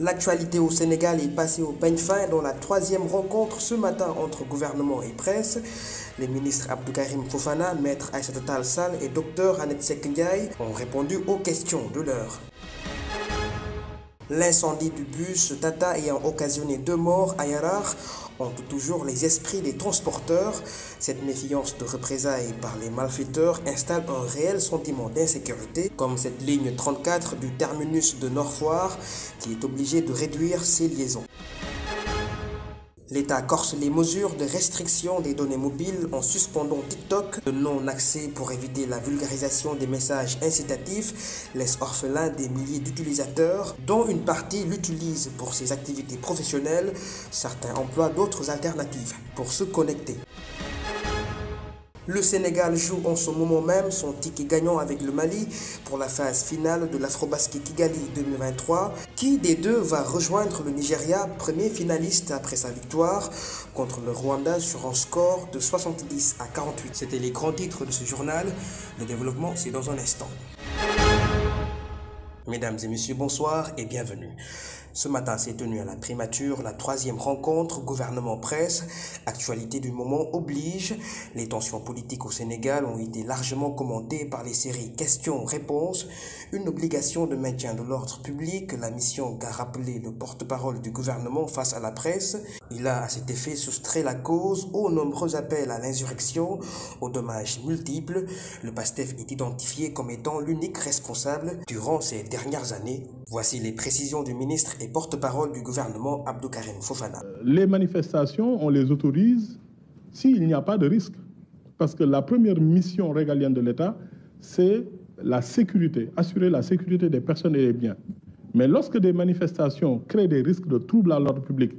L'actualité au Sénégal est passée au peigne fin dans la troisième rencontre ce matin entre gouvernement et presse. Les ministres Abdou Karim Fofana, Maître Aïssata Tall Sall et Dr Annette Seck Ndiaye ont répondu aux questions de l'heure. L'incendie du bus Tata ayant occasionné 2 morts à Yarar hante toujours les esprits des transporteurs. Cette méfiance de représailles par les malfaiteurs installe un réel sentiment d'insécurité, comme cette ligne 34 du terminus de Nord-Foire qui est obligée de réduire ses liaisons. L'État corse les mesures de restriction des données mobiles en suspendant TikTok. Le non-accès pour éviter la vulgarisation des messages incitatifs laisse orphelin des milliers d'utilisateurs, dont une partie l'utilise pour ses activités professionnelles. Certains emploient d'autres alternatives pour se connecter. Le Sénégal joue en ce moment même son ticket gagnant avec le Mali pour la phase finale de l'Afrobasket Kigali 2023. Qui des deux va rejoindre le Nigeria, premier finaliste après sa victoire contre le Rwanda sur un score de 70 à 48. C'était les grands titres de ce journal. Le développement, c'est dans un instant. Mesdames et messieurs, bonsoir et bienvenue. Ce matin s'est tenue à la primature la troisième rencontre gouvernement-presse. Actualité du moment oblige. Les tensions politiques au Sénégal ont été largement commentées par les séries questions-réponses. Une obligation de maintien de l'ordre public, la mission qu'a rappelé le porte-parole du gouvernement face à la presse. Il a à cet effet soustrait la cause aux nombreux appels à l'insurrection, aux dommages multiples. Le PASTEF est identifié comme étant l'unique responsable durant ces dernières années. Voici les précisions du ministre et porte-parole du gouvernement Abdou Karim Fofana. Les manifestations, on les autorise s'il n'y a pas de risque. Parce que la première mission régalienne de l'État, c'est la sécurité, assurer la sécurité des personnes et des biens. Mais lorsque des manifestations créent des risques de troubles à l'ordre public,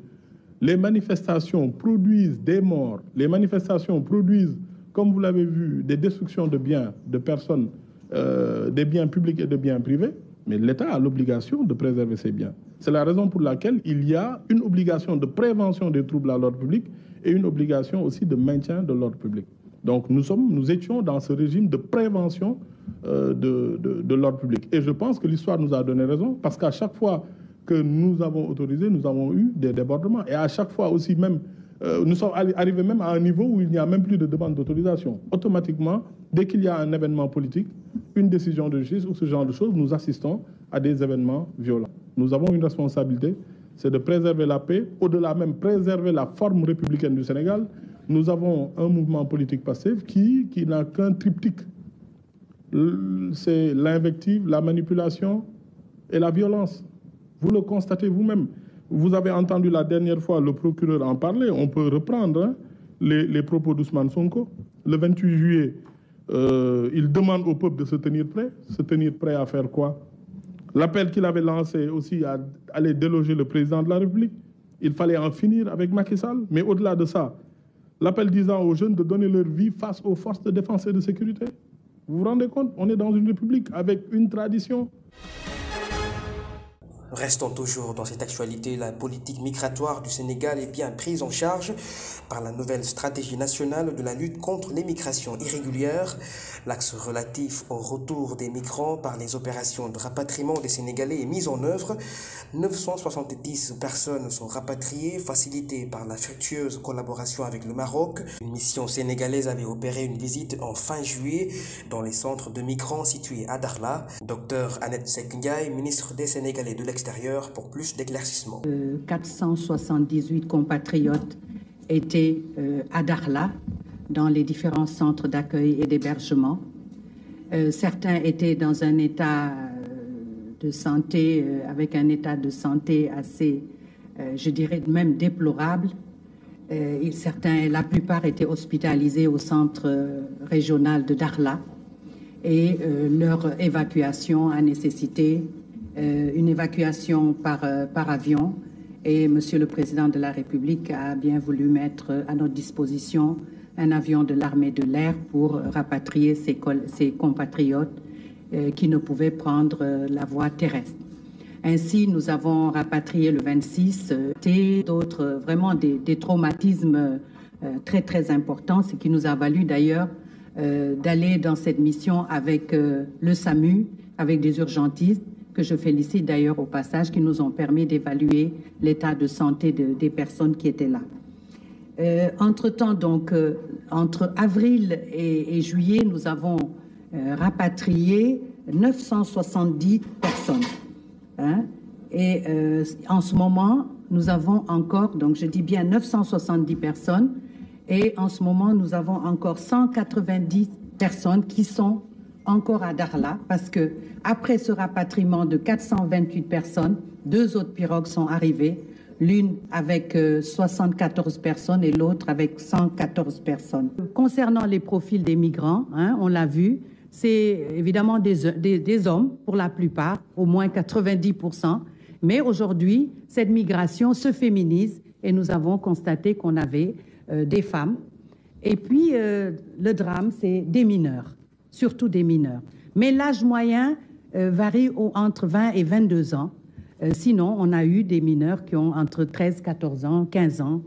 les manifestations produisent des morts, les manifestations produisent, comme vous l'avez vu, des destructions de biens, de personnes, des biens publics et de biens privés, mais l'État a l'obligation de préserver ses biens. C'est la raison pour laquelle il y a une obligation de prévention des troubles à l'ordre public et une obligation aussi de maintien de l'ordre public. Donc nous étions dans ce régime de prévention de l'ordre public. Et je pense que l'histoire nous a donné raison, parce qu'à chaque fois que nous avons autorisé, nous avons eu des débordements. Et à chaque fois aussi même, nous sommes arrivés même à un niveau où il n'y a même plus de demande d'autorisation. Automatiquement, dès qu'il y a un événement politique, une décision de justice ou ce genre de choses, nous assistons à des événements violents. Nous avons une responsabilité, c'est de préserver la paix, au-delà même préserver la forme républicaine du Sénégal. Nous avons un mouvement politique passif qui n'a qu'un triptyque. C'est l'invective, la manipulation et la violence. Vous le constatez vous-même. Vous avez entendu la dernière fois le procureur en parler. On peut reprendre les propos d'Ousmane Sonko. Le 28 juillet, il demande au peuple de se tenir prêt. Se tenir prêt à faire quoi? L'appel qu'il avait lancé aussi à aller déloger le président de la République. Il fallait en finir avec Macky Sall. Mais au-delà de ça, l'appel disant aux jeunes de donner leur vie face aux forces de défense et de sécurité. Vous vous rendez compte? On est dans une république avec une tradition. Restons toujours dans cette actualité. La politique migratoire du Sénégal est bien prise en charge par la nouvelle stratégie nationale de la lutte contre l'immigration irrégulière. L'axe relatif au retour des migrants par les opérations de rapatriement des Sénégalais est mis en œuvre. 970 personnes sont rapatriées, facilitées par la fructueuse collaboration avec le Maroc. Une mission sénégalaise avait opéré une visite en fin juillet dans les centres de migrants situés à Dakhla. Dr Annette Seck Ndiaye, ministre des Sénégalais de l'extérieur, pour plus d'éclaircissements. 478 compatriotes étaient à Dakhla, dans les différents centres d'accueil et d'hébergement. Certains étaient dans un état de santé, avec un état de santé assez, je dirais même déplorable. La plupart étaient hospitalisés au centre régional de Dakhla et leur évacuation a nécessité une évacuation par avion. Et Monsieur le Président de la République a bien voulu mettre à notre disposition un avion de l'armée de l'air pour rapatrier ses compatriotes qui ne pouvaient prendre la voie terrestre. Ainsi, nous avons rapatrié le 26 d'autres, vraiment des traumatismes très très importants, ce qui nous a valu d'ailleurs d'aller dans cette mission avec le SAMU, avec des urgentistes, que je félicite d'ailleurs au passage, qui nous ont permis d'évaluer l'état de santé des personnes qui étaient là. Entre-temps, donc, entre avril et juillet, nous avons rapatrié 970 personnes. Hein, et en ce moment, nous avons encore, donc je dis bien 970 personnes, et en ce moment, nous avons encore 190 personnes qui sont encore à Dakhla, parce que après ce rapatriement de 428 personnes, 2 autres pirogues sont arrivées, l'une avec 74 personnes et l'autre avec 114 personnes. Concernant les profils des migrants, hein, on l'a vu, c'est évidemment des hommes pour la plupart, au moins 90%, mais aujourd'hui, cette migration se féminise et nous avons constaté qu'on avait des femmes. Et puis, le drame, c'est des mineurs, surtout des mineurs. Mais l'âge moyen varie entre 20 et 22 ans. Sinon, on a eu des mineurs qui ont entre 13, 14 ans, 15 ans.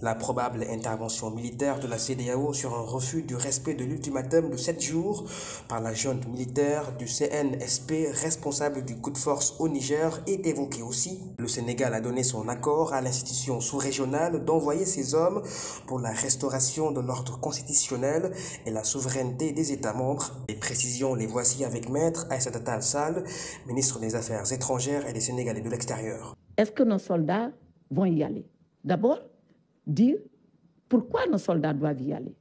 La probable intervention militaire de la CEDEAO sur un refus du respect de l'ultimatum de 7 jours par la junte militaire du CNSP responsable du coup de force au Niger est évoquée aussi. Le Sénégal a donné son accord à l'institution sous-régionale d'envoyer ses hommes pour la restauration de l'ordre constitutionnel et la souveraineté des États membres. Les précisions, les voici avec Maître Aïssata Tall Sall, ministre des Affaires étrangères et des Sénégalais de l'extérieur. Est-ce que nos soldats vont y aller? D'abord, dire pourquoi nos soldats doivent y aller.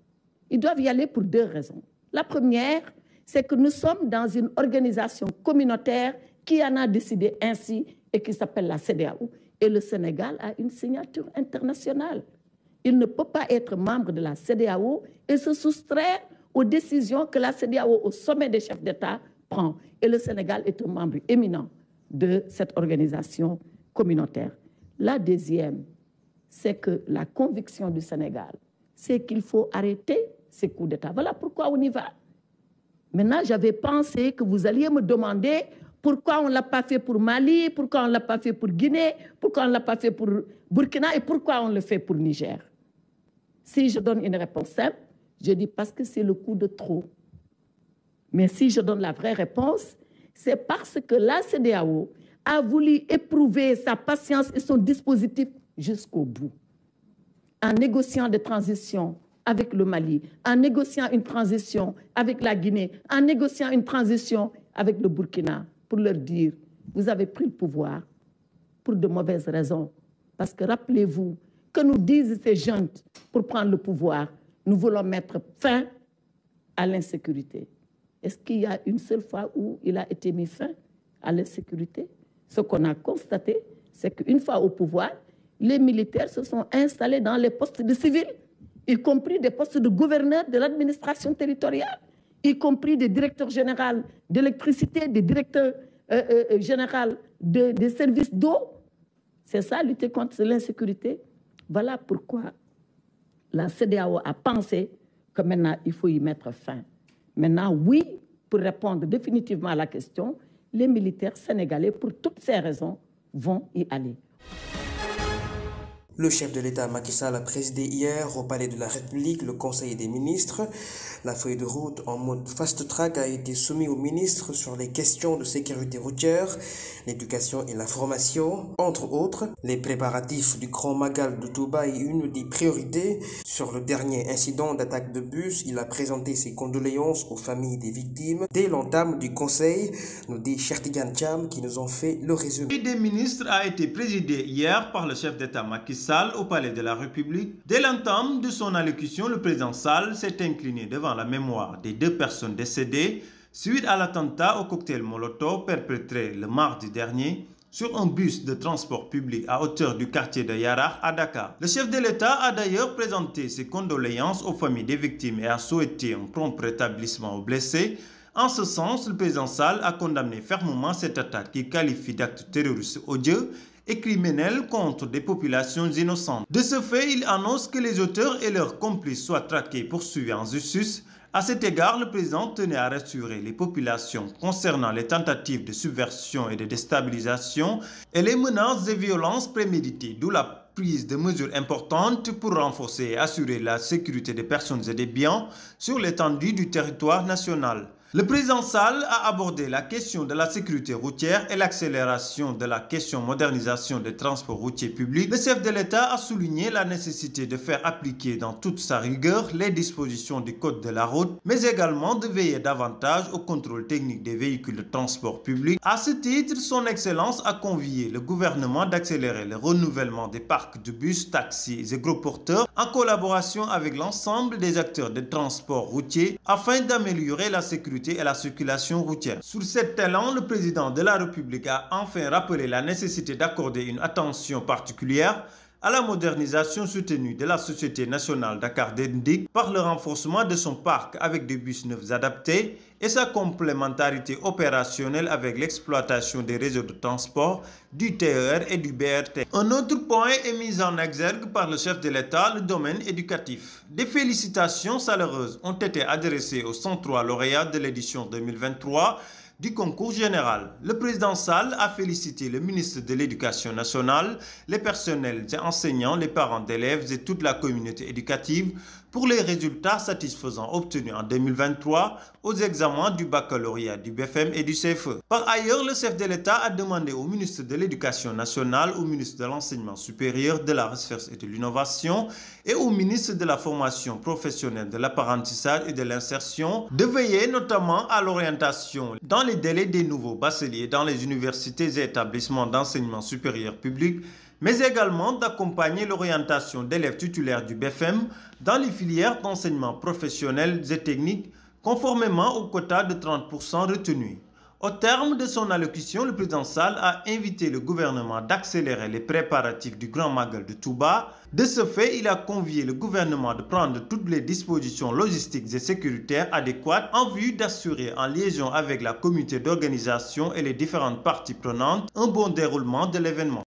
Ils doivent y aller pour 2 raisons. La première, c'est que nous sommes dans une organisation communautaire qui en a décidé ainsi et qui s'appelle la CEDEAO. Et le Sénégal a une signature internationale. Il ne peut pas être membre de la CEDEAO et se soustraire aux décisions que la CEDEAO, au sommet des chefs d'État, prend. Et le Sénégal est un membre éminent de cette organisation communautaire. La deuxième, c'est que la conviction du Sénégal, c'est qu'il faut arrêter ces coups d'État. Voilà pourquoi on y va. Maintenant, j'avais pensé que vous alliez me demander pourquoi on ne l'a pas fait pour Mali, pourquoi on ne l'a pas fait pour Guinée, pourquoi on ne l'a pas fait pour Burkina et pourquoi on le fait pour Niger. Si je donne une réponse simple, je dis parce que c'est le coup de trop. Mais si je donne la vraie réponse, c'est parce que la CEDEAO a voulu éprouver sa patience et son dispositif jusqu'au bout, en négociant des transitions avec le Mali, en négociant une transition avec la Guinée, en négociant une transition avec le Burkina, pour leur dire, vous avez pris le pouvoir pour de mauvaises raisons. Parce que rappelez-vous, que nous disent ces jeunes pour prendre le pouvoir, nous voulons mettre fin à l'insécurité. Est-ce qu'il y a une seule fois où il a été mis fin à l'insécurité? Ce qu'on a constaté, c'est qu'une fois au pouvoir, les militaires se sont installés dans les postes de civils, y compris des postes de gouverneur de l'administration territoriale, y compris des directeurs généraux d'électricité, des directeurs généraux des services d'eau. C'est ça, lutter contre l'insécurité. Voilà pourquoi la CEDEAO a pensé que maintenant, il faut y mettre fin. Maintenant, oui, pour répondre définitivement à la question, les militaires sénégalais, pour toutes ces raisons, vont y aller. Le chef de l'État Macky Sall a présidé hier au Palais de la République le Conseil des ministres. La feuille de route en mode fast-track a été soumise aux ministres sur les questions de sécurité routière, l'éducation et la formation. Entre autres, les préparatifs du Grand Magal de Touba est une des priorités. Sur le dernier incident d'attaque de bus, il a présenté ses condoléances aux familles des victimes. Dès l'entame du Conseil, nous dit Cheikh Tidiane Thiam qui nous ont fait le résumé. Le Conseil des ministres a été présidé hier par le chef d'État Macky Sall au Palais de la République. Dès l'entame de son allocution, le président Sall s'est incliné devant la mémoire des 2 personnes décédées suite à l'attentat au cocktail Molotov perpétré le mardi dernier sur un bus de transport public à hauteur du quartier de Yarah à Dakar. Le chef de l'État a d'ailleurs présenté ses condoléances aux familles des victimes et a souhaité un prompt rétablissement aux blessés. En ce sens, le président Sall a condamné fermement cette attaque qu'il qualifie d'acte terroriste odieux et criminel contre des populations innocentes. De ce fait, il annonce que les auteurs et leurs complices soient traqués et poursuivis en justice. À cet égard, le président tenait à rassurer les populations concernant les tentatives de subversion et de déstabilisation et les menaces et violences préméditées, d'où la prise de mesures importantes pour renforcer et assurer la sécurité des personnes et des biens sur l'étendue du territoire national. Le président Sall a abordé la question de la sécurité routière et l'accélération de la question modernisation des transports routiers publics. Le chef de l'État a souligné la nécessité de faire appliquer dans toute sa rigueur les dispositions du Code de la route, mais également de veiller davantage au contrôle technique des véhicules de transport public. À ce titre, son Excellence a convié le gouvernement d'accélérer le renouvellement des parcs de bus, taxis et gros porteurs en collaboration avec l'ensemble des acteurs de transport routier afin d'améliorer la sécurité et la circulation routière. Sur cet élan, le président de la République a enfin rappelé la nécessité d'accorder une attention particulière à la modernisation soutenue de la Société nationale Dakar Dem-Dikk par le renforcement de son parc avec des bus neufs adaptés et sa complémentarité opérationnelle avec l'exploitation des réseaux de transport, du TER et du BRT. Un autre point est mis en exergue par le chef de l'État, le domaine éducatif. Des félicitations chaleureuses ont été adressées aux 103 lauréats de l'édition 2023 du concours général. Le président Sall a félicité le ministre de l'Éducation nationale, les personnels et enseignants, les parents d'élèves et toute la communauté éducative pour les résultats satisfaisants obtenus en 2023 aux examens du baccalauréat, du BFM et du CFE. Par ailleurs, le chef de l'État a demandé au ministre de l'Éducation nationale, au ministre de l'Enseignement supérieur, de la Recherche et de l'Innovation et au ministre de la Formation professionnelle, de l'apprentissage et de l'insertion de veiller notamment à l'orientation dans les délais des nouveaux bacheliers dans les universités et établissements d'enseignement supérieur public, mais également d'accompagner l'orientation d'élèves titulaires du BFM dans les filières d'enseignement professionnel et technique conformément au quota de 30% retenu. Au terme de son allocution, le président Sall a invité le gouvernement d'accélérer les préparatifs du Grand Magal de Touba. De ce fait, il a convié le gouvernement de prendre toutes les dispositions logistiques et sécuritaires adéquates en vue d'assurer, en liaison avec la communauté d'organisation et les différentes parties prenantes, un bon déroulement de l'événement.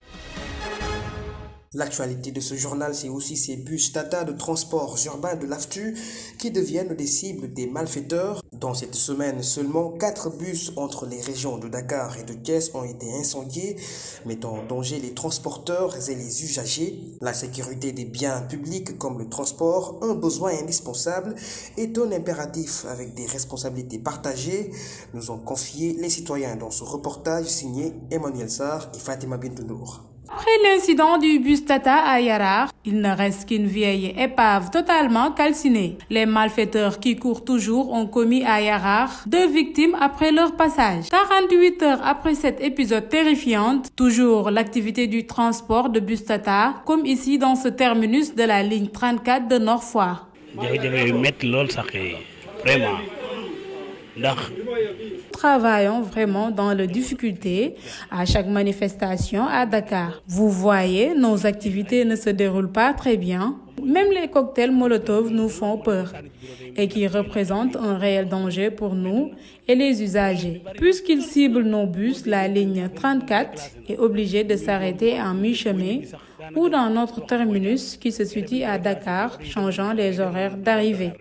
L'actualité de ce journal, c'est aussi ces bus Tata de transport urbain de l'AFTU qui deviennent des cibles des malfaiteurs. Dans cette semaine, seulement 4 bus entre les régions de Dakar et de Thiès ont été incendiés, mettant en danger les transporteurs et les usagers. La sécurité des biens publics comme le transport, un besoin indispensable, est un impératif avec des responsabilités partagées, nous ont confié les citoyens dans ce reportage signé Emmanuel Sarr et Fatima Bintou-Nour. Après l'incident du bus Tata à Yarar, il ne reste qu'une vieille épave totalement calcinée. Les malfaiteurs qui courent toujours ont commis à Yarar 2 victimes après leur passage. 48 heures après cet épisode terrifiant, toujours l'activité du transport de bus Tata, comme ici dans ce terminus de la ligne 34 de Nord Foire. Travaillons vraiment dans les difficultés à chaque manifestation à Dakar. Vous voyez, nos activités ne se déroulent pas très bien. Même les cocktails Molotov nous font peur et qui représentent un réel danger pour nous et les usagers. Puisqu'ils ciblent nos bus, la ligne 34 est obligée de s'arrêter en mi-chemin ou dans notre terminus qui se situe à Dakar, changeant les horaires d'arrivée.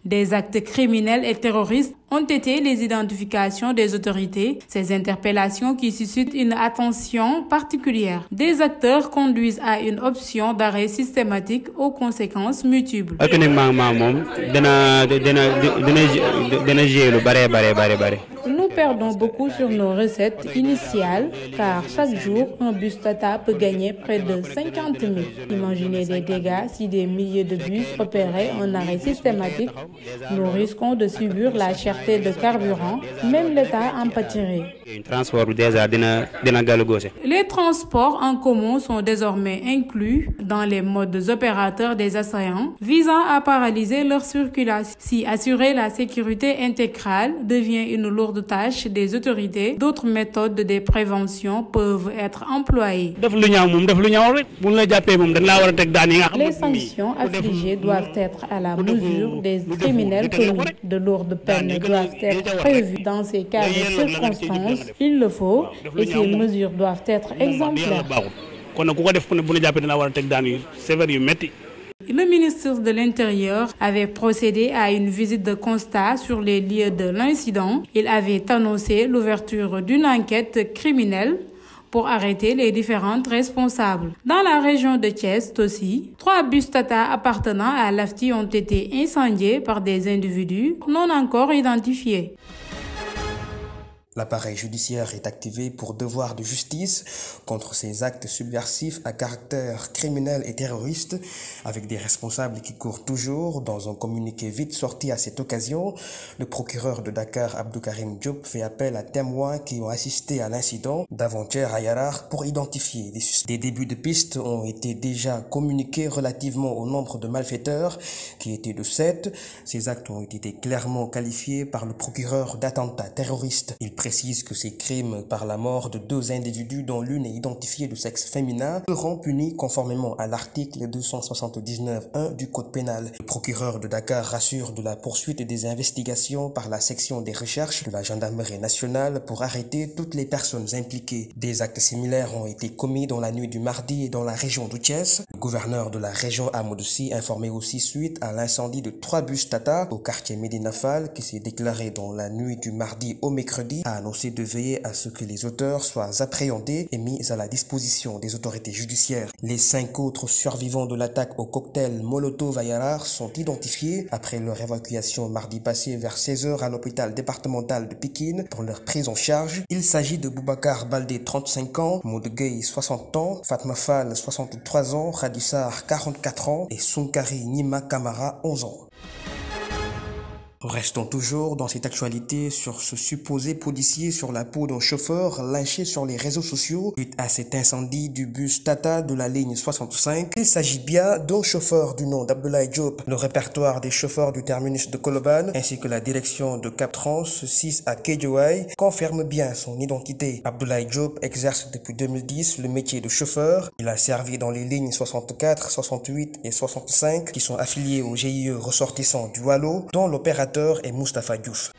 Des actes criminels et terroristes ont été les identifications des autorités, ces interpellations qui suscitent une attention particulière. Des acteurs conduisent à une option d'arrêt systématique aux conséquences multiples. Nous perdons beaucoup sur nos recettes initiales car chaque jour, un bus Tata peut gagner près de 50 000. Imaginez les dégâts si des milliers de bus opéraient en arrêt systématique. Nous risquons de subir la cherté de carburant, même l'État en pâtirait. Les transports en commun sont désormais inclus dans les modes opérateurs des assaillants visant à paralyser leur circulation. Si assurer la sécurité intégrale devient une lourde tâche des autorités, d'autres méthodes de prévention peuvent être employées. Les sanctions affligées doivent être à la mesure des criminels connus. De lourdes peines doivent être prévues dans ces cas de circonstances. Il le faut et ces mesures doivent être exemplaires. Le ministre de l'Intérieur avait procédé à une visite de constat sur les lieux de l'incident. Il avait annoncé l'ouverture d'une enquête criminelle pour arrêter les différentes responsables. Dans la région de Thiès aussi, 3 bus Tata appartenant à l'AFTI ont été incendiés par des individus non encore identifiés. L'appareil judiciaire est activé pour devoir de justice contre ces actes subversifs à caractère criminel et terroriste, avec des responsables qui courent toujours. Dans un communiqué vite sorti à cette occasion, le procureur de Dakar, Abdou Karim Diop, fait appel à témoins qui ont assisté à l'incident d'avant-hier à Yarar pour identifier des suspects. Des débuts de pistes ont été déjà communiqués relativement au nombre de malfaiteurs, qui étaient de 7. Ces actes ont été clairement qualifiés par le procureur d'attentats terroristes. Il précise que ces crimes par la mort de 2 individus dont l'une est identifiée de sexe féminin seront punis conformément à l'article 279.1 du Code pénal. Le procureur de Dakar rassure de la poursuite des investigations par la section des recherches de la gendarmerie nationale pour arrêter toutes les personnes impliquées. Des actes similaires ont été commis dans la nuit du mardi dans la région de Thiès. Le gouverneur de la région Amadouci informé aussi suite à l'incendie de 3 bus Tata au quartier Médina Fall qui s'est déclaré dans la nuit du mardi au mercredi, a annoncé de veiller à ce que les auteurs soient appréhendés et mis à la disposition des autorités judiciaires. Les 5 autres survivants de l'attaque au cocktail Molotov à Yarar sont identifiés après leur évacuation mardi passé vers 16h à l'hôpital départemental de Pikine pour leur prise en charge. Il s'agit de Boubacar Baldé, 35 ans, Maud Gueye, 60 ans, Fatma Fall, 63 ans, Khadissar, 44 ans et Sunkari Nima Kamara, 11 ans. Restons toujours dans cette actualité sur ce supposé policier sur la peau d'un chauffeur lynché sur les réseaux sociaux suite à cet incendie du bus Tata de la ligne 65. Il s'agit bien d'un chauffeur du nom d'Abdoulaye Diop. Le répertoire des chauffeurs du terminus de Colobane ainsi que la direction de Cap Trans 6 à Guédiawaye confirment bien son identité. Abdoulaye Diop exerce depuis 2010 le métier de chauffeur. Il a servi dans les lignes 64, 68 et 65 qui sont affiliées au GIE ressortissant du Wallo, dont l'opérateur est Moustapha Diouf.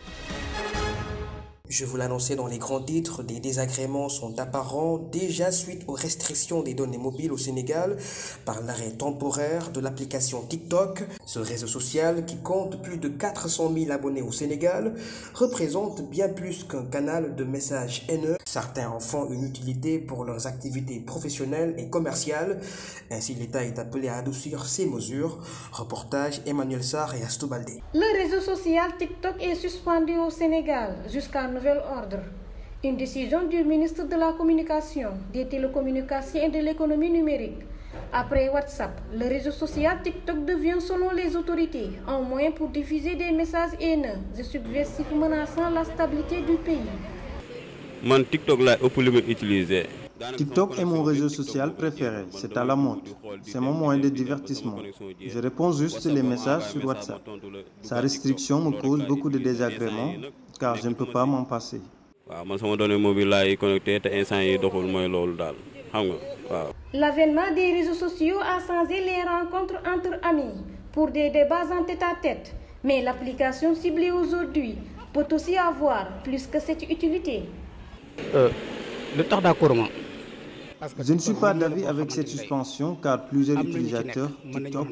Je vous l'annonçais dans les grands titres, des désagréments sont apparents déjà suite aux restrictions des données mobiles au Sénégal par l'arrêt temporaire de l'application TikTok. Ce réseau social qui compte plus de 400 000 abonnés au Sénégal représente bien plus qu'un canal de messages haineux. Certains en font une utilité pour leurs activités professionnelles et commerciales. Ainsi, l'État est appelé à adoucir ces mesures. Reportage Emmanuel Sarr et Astou Baldé. Le réseau social TikTok est suspendu au Sénégal jusqu'à nouvel ordre. Une décision du ministre de la Communication, des Télécommunications et de l'Économie numérique. Après WhatsApp, le réseau social TikTok devient, selon les autorités, un moyen pour diffuser des messages haineux et subversifs menaçant la stabilité du pays. TikTok est mon réseau social préféré, c'est à la mode. C'est mon moyen de divertissement. Je réponds juste les messages sur WhatsApp. Sa restriction me cause beaucoup de désagréments car je ne peux pas m'en passer. L'avènement des réseaux sociaux a changé les rencontres entre amis pour des débats en tête-à-tête. Mais l'application ciblée aujourd'hui peut aussi avoir plus que cette utilité. Je ne suis pas d'avis avec cette suspension car plusieurs utilisateurs TikTok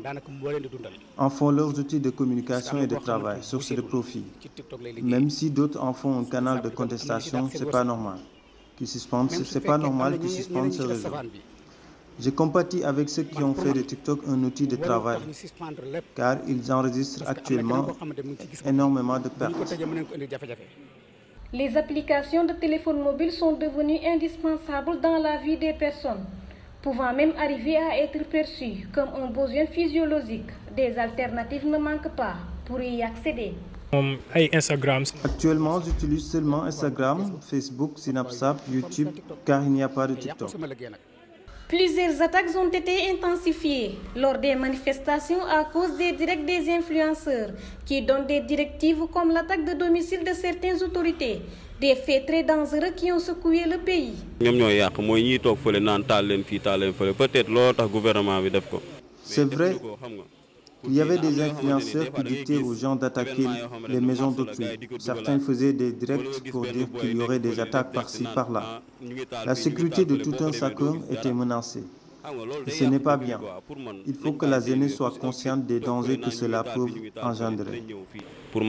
en font leurs outils de communication et de travail, source de profit. Même si d'autres en font un canal de contestation, c'est pas normal qu'ils suspendent ce réseau. Je compatis avec ceux qui ont fait de TikTok un outil de travail car ils enregistrent actuellement énormément de pertes. Les applications de téléphone mobile sont devenues indispensables dans la vie des personnes, pouvant même arriver à être perçues comme un besoin physiologique. Des alternatives ne manquent pas pour y accéder. Actuellement, j'utilise seulement Instagram, Facebook, Snapchat, YouTube, car il n'y a pas de TikTok. Plusieurs attaques ont été intensifiées lors des manifestations à cause des directs des influenceurs qui donnent des directives comme l'attaque de domicile de certaines autorités, des faits très dangereux qui ont secoué le pays. C'est vrai, il y avait des influenceurs qui dictaient aux gens d'attaquer les maisons d'autrui. Certains faisaient des directs pour dire qu'il y aurait des attaques par-ci, par-là. La sécurité de tout un chacun était menacée. Et ce n'est pas bien. Il faut que la jeunesse soit consciente des dangers que cela peut engendrer. Des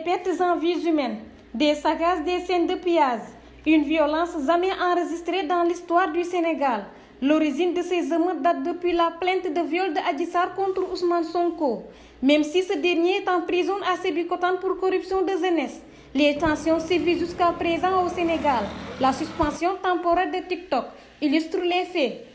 pertes en vies humaines, des saccages des scènes de pillage, Une violence jamais enregistrée dans l'histoire du Sénégal. L'origine de ces émeutes date depuis la plainte de viol de Adji Sarr contre Ousmane Sonko. Même si ce dernier est en prison à Sébikotane pour corruption de jeunesse, les tensions sévissent jusqu'à présent au Sénégal. La suspension temporaire de TikTok illustre les faits.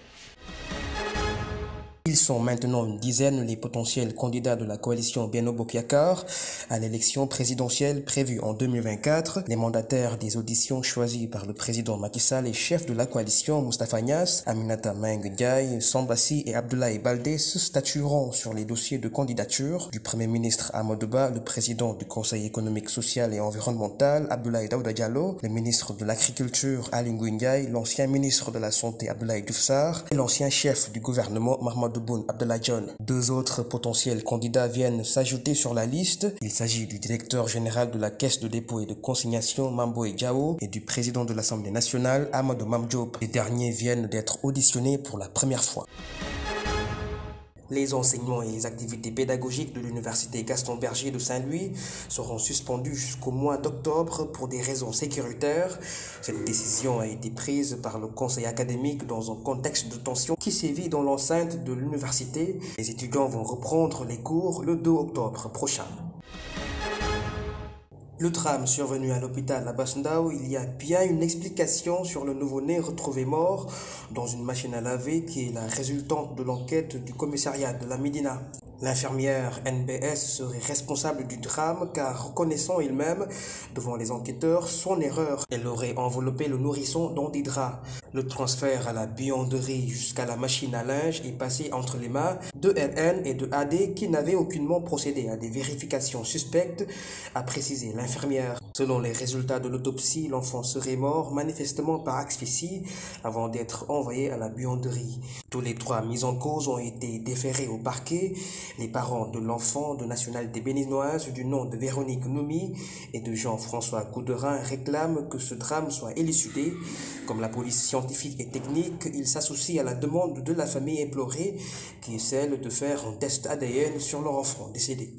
Ils sont maintenant une dizaine les potentiels candidats de la coalition Benno Bokk Yakaar à l'élection présidentielle prévue en 2024. Les mandataires des auditions choisis par le président Macky Sall et chef de la coalition Moustapha Niasse, Aminata Mbengue Ndiaye, Samba Sy et Abdoulaye Baldé se statueront sur les dossiers de candidature du Premier ministre Amadou Ba, le président du Conseil économique, social et environnemental Abdoulaye Daouda Diallo, le ministre de l'Agriculture Aly Ngouille Ndiaye, l'ancien ministre de la Santé Abdoulaye Diouf Sarr et l'ancien chef du gouvernement Mahamadou Boun Abdallah Dionne. Deux autres potentiels candidats viennent s'ajouter sur la liste. Il s'agit du directeur général de la Caisse de dépôt et de consignation Mamboy Diao et du président de l'Assemblée nationale Amadou Mame Diop. Les derniers viennent d'être auditionnés pour la première fois. Les enseignements et les activités pédagogiques de l'université Gaston Berger de Saint-Louis seront suspendus jusqu'au mois d'octobre pour des raisons sécuritaires. Cette décision a été prise par le conseil académique dans un contexte de tension qui sévit dans l'enceinte de l'université. Les étudiants vont reprendre les cours le 2 octobre prochain. Le drame survenu à l'hôpital Abass Ndao, il y a bien une explication sur le nouveau-né retrouvé mort dans une machine à laver qui est la résultante de l'enquête du commissariat de la Médina. L'infirmière NBS serait responsable du drame car reconnaissant elle-même devant les enquêteurs son erreur, elle aurait enveloppé le nourrisson dans des draps. Le transfert à la buanderie jusqu'à la machine à linge est passé entre les mains de LN et de AD qui n'avaient aucunement procédé à des vérifications suspectes, a précisé l'infirmière. Selon les résultats de l'autopsie, l'enfant serait mort manifestement par asphyxie avant d'être envoyé à la buanderie. Tous les trois mis en cause ont été déférés au parquet. Les parents de l'enfant de nationalité béninoise du nom de Véronique Noumi et de Jean-François Couderin réclament que ce drame soit élucidé. Comme la police scientifique et technique, ils s'associent à la demande de la famille éplorée qui est celle de faire un test ADN sur leur enfant décédé.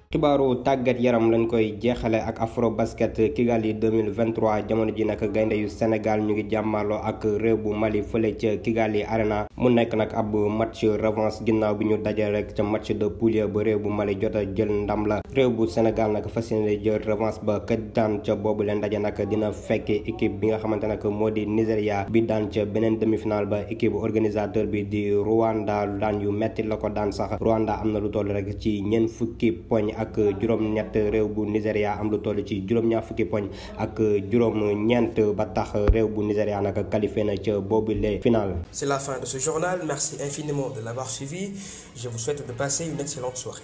xibaaru tàggat yaram lañ koy jeexale ak Afro Basket Kigali 2023 jamono ji nag gaynde yu Sénégal ñu ngi jàmmaloo ak réew bu Mali fële ca Kigali Arena mu nekk nag ab match revanche ginnaaw bi ñu daje rek ca match de poule ba réew bu Mali jot a jël ndam la réew bu Sénégal nag fas yéene jël revanche ba ka daan ca boobu leen daje nag dina fekke équipe bi nga xamante nag moo di Nigéria bi daan ca beneen demi-finale ba équipe organisateur bi di Rwanda daan yu metti la ko daan sax Rwanda am na lu toll rek ci ñeent fukki poñ ak juróom-ñett réew bu Nigéria am lu toll ci juróom-ñaar fukki poñ ak juróom-ñeent ba tax réew bu Nigéria nag qualifié na ca boobu les finales. C'est la fin de ce journal. Merci infiniment de l'avoir suivi. Je vous souhaite de passer une excellente soirée.